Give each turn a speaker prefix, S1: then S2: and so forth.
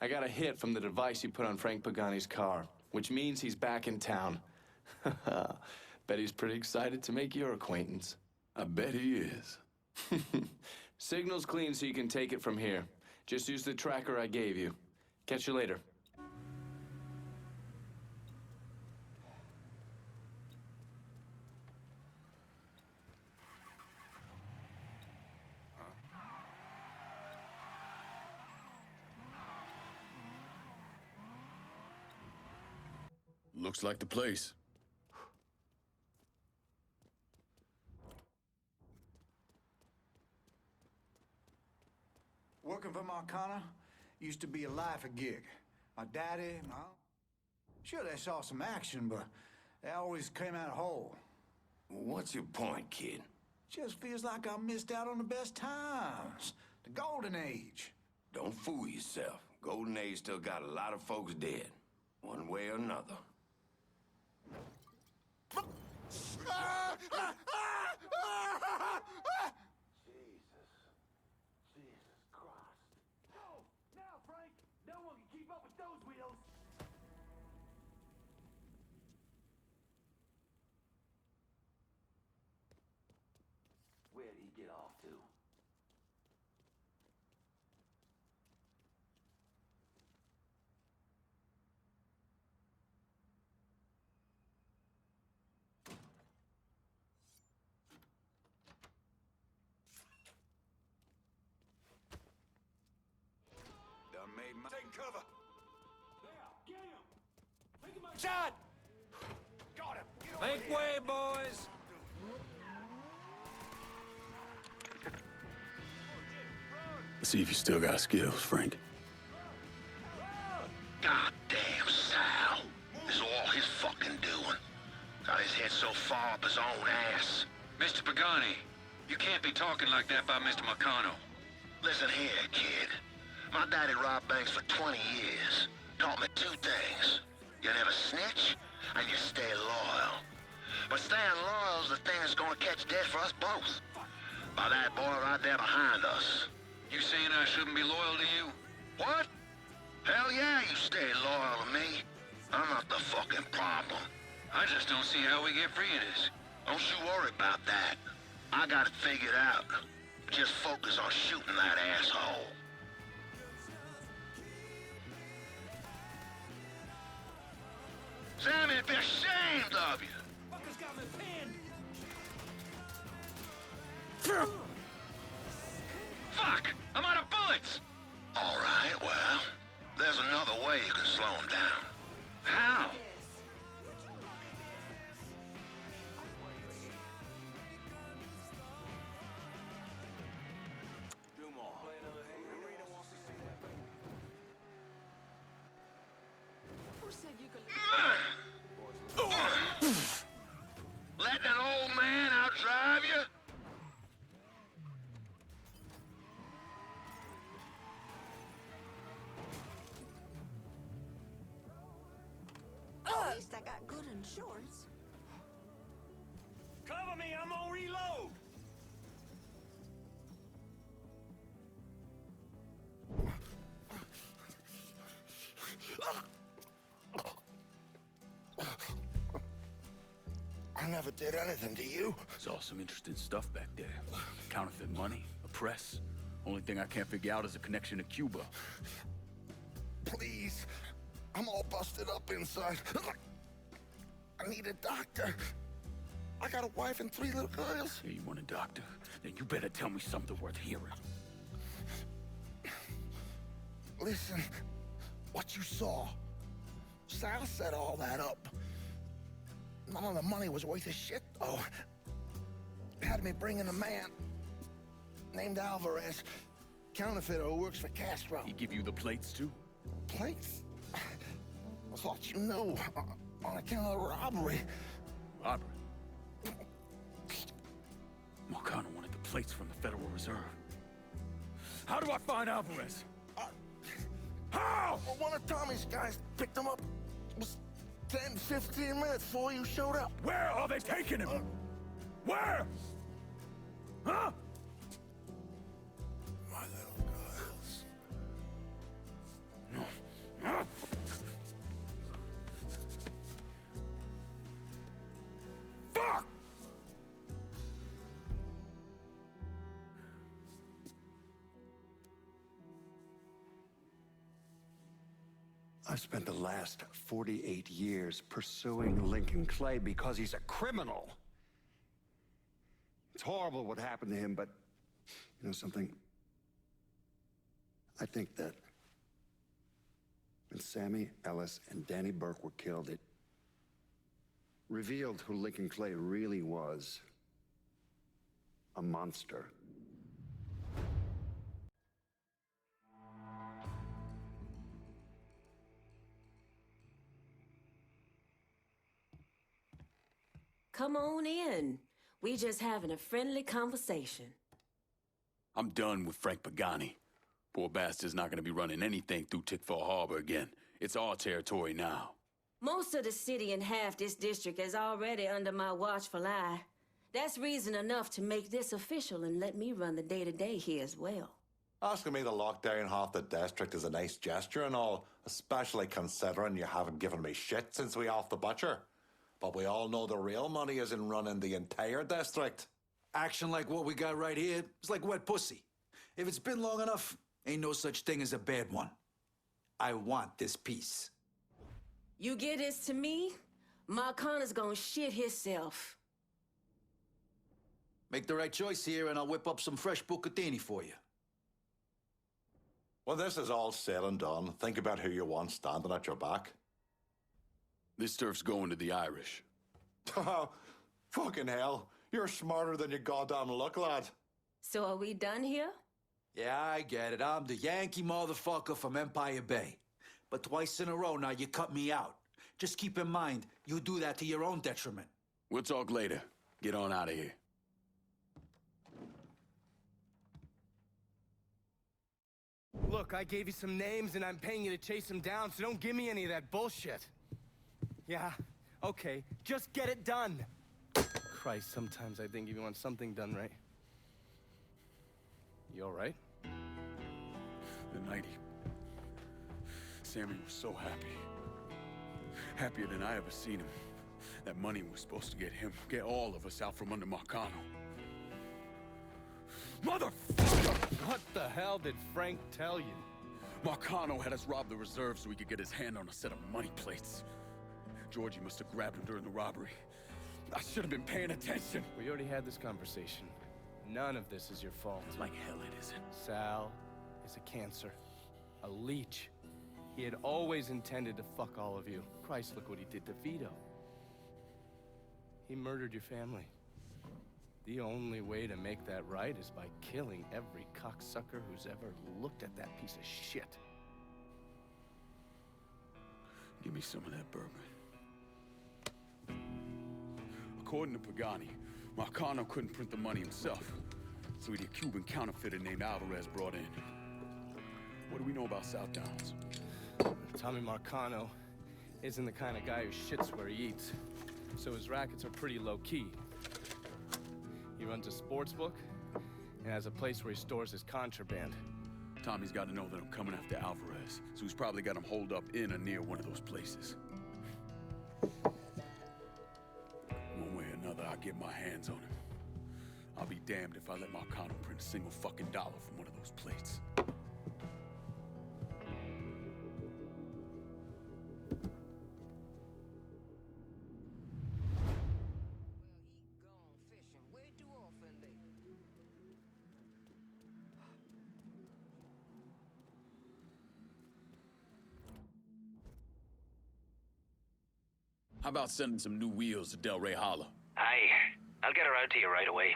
S1: I got a hit from the device you put on Frank Pagani's car, which means he's back in town. Bet he's pretty excited to make your acquaintance.
S2: I bet he is.
S1: Signal's clean so you can take it from here. Just use the tracker I gave you. Catch you later.
S2: Looks like the place.
S3: Working for Marcana used to be a life a gig. My daddy, sure they saw some action, but they always came out whole.
S4: What's your point, kid?
S3: Just feels like I missed out on the best times. The golden age.
S4: Don't fool yourself. Golden Age still got a lot of folks dead. One way or another.
S5: Jesus Christ. Go! Now, Frank! No one can keep up with those wheels! Where'd he get off to?
S3: Done made my... Take cover!
S5: There! Get him! Take him out!
S3: Shot! Got him! Get over
S6: Make
S3: here.
S6: way, boys!
S2: Let's see if you still got skills, Frank.
S7: Goddamn Sal. This is all his fucking doing. Got his head so far up his own ass.
S6: Mr. Pagani, you can't be talking like that about Mr. Marcano.
S7: Listen here, kid. My daddy robbed banks for 20 years. Taught me two things. You never snitch, and you stay loyal. But staying loyal is the thing that's gonna catch death for us both. By that boy right there behind us.
S6: You saying I shouldn't be loyal to you?
S7: What? Hell yeah, you stay loyal to me. I'm not the fucking problem.
S6: I just don't see how we get free of this.
S7: Don't you worry about that. I got it figured out. Just focus on shooting that asshole. Sammy, be ashamed of you.
S5: Fucker's got me pinned!
S6: Fuck! I'm out of bullets!
S7: All right, well, there's another way you can slow him down.
S6: How?
S8: Who said you could
S7: Letting an old man outdrive you?
S8: At least I got good insurance.
S5: Cover me, I'm gonna reload!
S7: I never did anything to you.
S2: Saw some interesting stuff back there. Counterfeit money, a press. Only thing I can't figure out is a connection to Cuba.
S7: Please. I'm all busted up inside. I need a doctor. I got a wife and 3 little girls.
S2: Yeah, you want a doctor? Then you better tell me something worth hearing.
S7: Listen, what you saw. Sal set all that up. None of the money was worth a shit, though. Had me bring in a man named Alvarez, counterfeiter who works for Castro.
S2: He give you the plates, too?
S7: Plates? I thought you knew, on account of the robbery.
S2: Robbery? Marcano wanted the plates from the Federal Reserve. How do I find Alvarez? How?
S7: Well, one of Tommy's guys picked him up. It was 10, 15 minutes before you showed up.
S2: Where are they taking him? Where? Huh?
S7: My little girls.
S2: No.
S9: I've spent the last 48 years pursuing Lincoln Clay because he's a criminal. It's horrible what happened to him, but you know something? I think that when Sammy Ellis and Danny Burke were killed, it revealed who Lincoln Clay really was. A monster.
S8: Come on in. We just having a friendly conversation.
S2: I'm done with Frank Pagani. Poor bastard's not gonna be running anything through Tickfall Harbor again. It's our territory now.
S8: Most of the city and half this district is already under my watchful eye. That's reason enough to make this official and let me run the day-to-day here as well.
S10: Asking me to lock down half the district is a nice gesture and all, especially considering you haven't given me shit since we off the butcher. But we all know the real money is in running the entire district.
S11: Action like what we got right here is like wet pussy. If it's been long enough, ain't no such thing as a bad one. I want this piece.
S8: You give this to me, Marcana's gonna shit himself.
S11: Make the right choice here and I'll whip up some fresh bucatini for you.
S10: When this is all said and done, think about who you want standing at your back.
S2: This turf's going to the Irish.
S10: Fucking hell. You're smarter than you goddamn look, lad.
S8: So are we done here?
S11: Yeah, I get it. I'm the Yankee motherfucker from Empire Bay. But twice in a row now you cut me out. Just keep in mind, you do that to your own detriment.
S2: We'll talk later. Get on out of here.
S12: Look, I gave you some names and I'm paying you to chase them down, so don't give me any of that bullshit. Yeah, okay, just get it done. Christ, sometimes I think if you want something done right. You all right?
S2: The night Sammy was so happy. Happier than I ever seen him. That money was supposed to get him, get all of us out from under Marcano. Motherfucker!
S12: What the hell did Frank tell you?
S2: Marcano had us rob the reserve so he could get his hand on a set of money plates. Georgie must have grabbed him during the robbery. I should have been paying attention.
S12: We already had this conversation. None of this is your fault.
S2: Like hell it isn't.
S12: Sal is a cancer. A leech. He had always intended to fuck all of you. Christ, look what he did to Vito. He murdered your family. The only way to make that right is by killing every cocksucker who's ever looked at that piece of shit.
S2: Give me some of that bourbon. According to Pagani, Marcano couldn't print the money himself, so he had a Cuban counterfeiter named Alvarez brought in. What do we know about South Downs?
S12: Tommy Marcano isn't the kind of guy who shits where he eats, so his rackets are pretty low-key. He runs a sports book and has a place where he stores his contraband.
S2: Tommy's got to know that I'm coming after Alvarez, so he's probably got him holed up in or near one of those places. One way or another, I'll get my hands on him. I'll be damned if I let Marcano print a single fucking dollar from one of those plates. How about sending some new wheels to Delray Hollow?
S6: Aye, I'll get her out to you right away.